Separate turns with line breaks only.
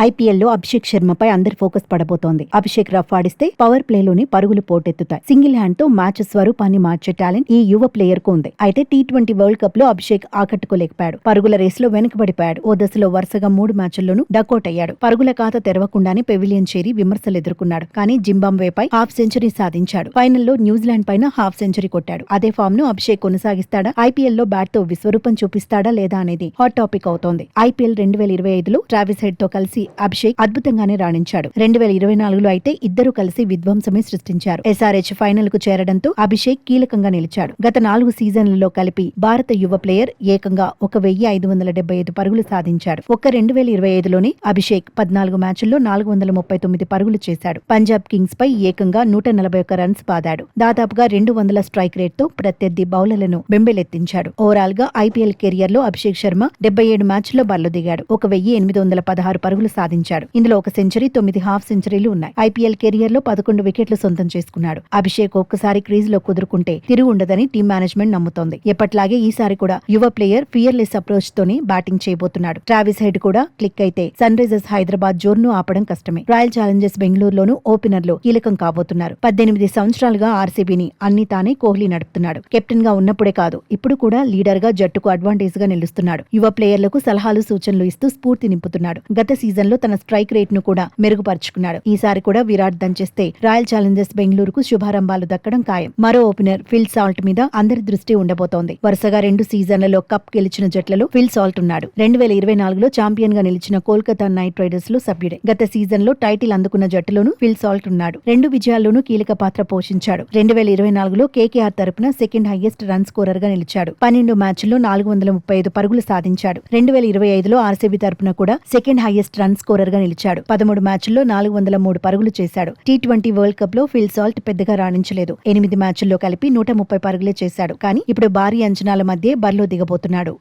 IPL లో అభిషేక్ శర్మపై అందరి focus పడబోతోంది. Abhishek rough ఆడిస్తే power ప్లేలోని పరుగులు పోటెత్తుతాయి. సింగిల్ హ్యాండ్ తో మ్యాచ్ స్వరూపాన్ని మార్చే టాలెంట్ ఈ యువ ప్లేయర్ కు ఉంది. అయితే టీ20 వరల్డ్ కప్ లో అభిషేక్ ఆకట్టుకోలేకపోయాడు. పరుగుల రేసులో వెనుకబడిపోయాడు. ఓ దశలో వరుసగా 3 మ్యాచ్ల్లోనూ డకౌట్ అయ్యాడు. పరుగుల ఖాతా తెరవకుండానే పెవిలియన్ చేరి విమర్శలు ఎదుర్కొన్నాడు. కానీ జింబాబ్వేపై హాఫ్ సెంచరీ సాధించాడు. ఫైనల్లో న్యూజిలాండ్ పైన హాఫ్ సెంచరీ కొట్టాడు. అదే ఫామ్ ను అభిషేక్ కొనసాగిస్తాడా? ఐపీఎల్ లో బ్యాట్ తో విశ్వరూపం చూపిస్తాడా లేదా అనేది హాట్ టాపిక్ అవుతోంది. ఐపీఎల్ 2025లో ట్రావిస్ హెడ్ తో కలిసి అభిషేక్ అద్భుతంగానే రాణించాడు. 2024లో అయితే ఇద్దరు కలిసి విధ్వంసమే సృష్టించారు. ఎస్ఆర్హెచ్ ఫైనల్ కు చేరడంతో అభిషేక్ కీలకంగా నిలిచాడు. గత 4 సీజన్లలో కలిపి భారత యువ ప్లేయర్ ఏకంగా 1575 పరుగులు సాధించాడు. ఒక్క 2025లోనే అభిషేక్ 14 మ్యాచ్ల్లో 439 పరుగులు చేశాడు. పంజాబ్ కింగ్స్ పై ఏకంగా 141 రన్స్ బాదాడు. దాదాపుగా 200 స్ట్రైక్ రేట్ తో ప్రత్యర్థి బౌలర్లను బెంబేలెత్తించాడు. ఓవరాల్ గా ఐపీఎల్ కెరియర్ లో అభిషేక్ శర్మ 77 మ్యాచ్ల్లో బరిలో దిగాడు. 1816 పరుగులు సాధించాడు. ఇందులో ఒక సెంచరీ, 9 హాఫ్ సెంచరీలు ఉన్నాయి. ఐపీఎల్ కెరియర్ లో 11 వికెట్లు సొంతం చేసుకున్నాడు. అభిషేక్ ఒక్కసారి క్రీజ్ లో కుదురుకుంటే తిరుగు ఉండదని టీం మేనేజ్మెంట్ నమ్ముతోంది. ఎప్పట్లాగే ఈసారి కూడా యువ ప్లేయర్ ఫియర్లెస్ అప్రోచ్ తోనే బ్యాటింగ్ చేయబోతున్నాడు. ట్రావిస్ హెడ్ కూడా క్లిక్ అయితే సన్ రైజర్స్ హైదరాబాద్ జోరును ఆపడం కష్టమే. రాయల్ ఛాలెంజర్స్ బెంగళూరులోనూ ఓపెనర్లు కీలకం కాబోతున్నారు. 18 సంవత్సరాలుగా ఆర్సీబీని అన్ని తానే కోహ్లీ నడుపుతున్నాడు. కెప్టెన్ గా ఉన్నప్పుడే కాదు, ఇప్పుడు కూడా లీడర్ గా జట్టుకు అడ్వాంటేజ్ గా నిలుస్తున్నాడు. యువ ప్లేయర్లకు సలహాలు సూచనలు ఇస్తూ స్ఫూర్తి నింపుతున్నాడు. గత సీజన్ లో తన స్ట్రైక్ రేట్ ను కూడా మెరుగుపరుచుకున్నాడు. ఈసారి కూడా విరాట్ దంచేస్తే రాయల్ ఛాలెంజర్స్ బెంగళూరుకు శుభారంభాలు దక్కడం ఖాయం. మరో ఓపెనర్ ఫిల్ సాల్ట్ మీద అందరి దృష్టి ఉండబోతోంది. వరుసగా 2 సీజన్లలో కప్ గెలిచిన జట్లలో ఫిల్ సాల్ట్ ఉన్నాడు. 2024లో ఛాంపియన్ గా నిలిచిన కోల్కతా నైట్ రైడర్స్ లో సభ్యుడే. గత సీజన్ లో టైటిల్ అందుకున్న జట్టులోనూ ఫిల్ సాల్ట్ ఉన్నాడు. 2 విజయాల్లోనూ కీలక పాత్ర పోషించాడు. 2024లో కేకేఆర్ తరపున సెకండ్ హైయెస్ట్ రన్ స్కోరర్ గా నిలిచాడు. 12 మ్యాచ్ల్లో 435 పరుగులు సాధించాడు. 2025లో ఆర్సీబీ తరపున కూడా సెకండ్ హైయెస్ట్ రన్ స్కోరర్ గా నిలిచాడు. 13 మ్యాచ్ల్లో 403 పరుగులు చేశాడు. టీ20 వరల్డ్ కప్ లో ఫిల్ సాల్ట్ పెద్దగా రాణించలేదు. 8 మ్యాచ్ల్లో కలిపి 130 పరుగులే చేశాడు. కానీ ఇప్పుడు భారీ అంచనాల మధ్య బరిలో దిగబోతున్నాడు.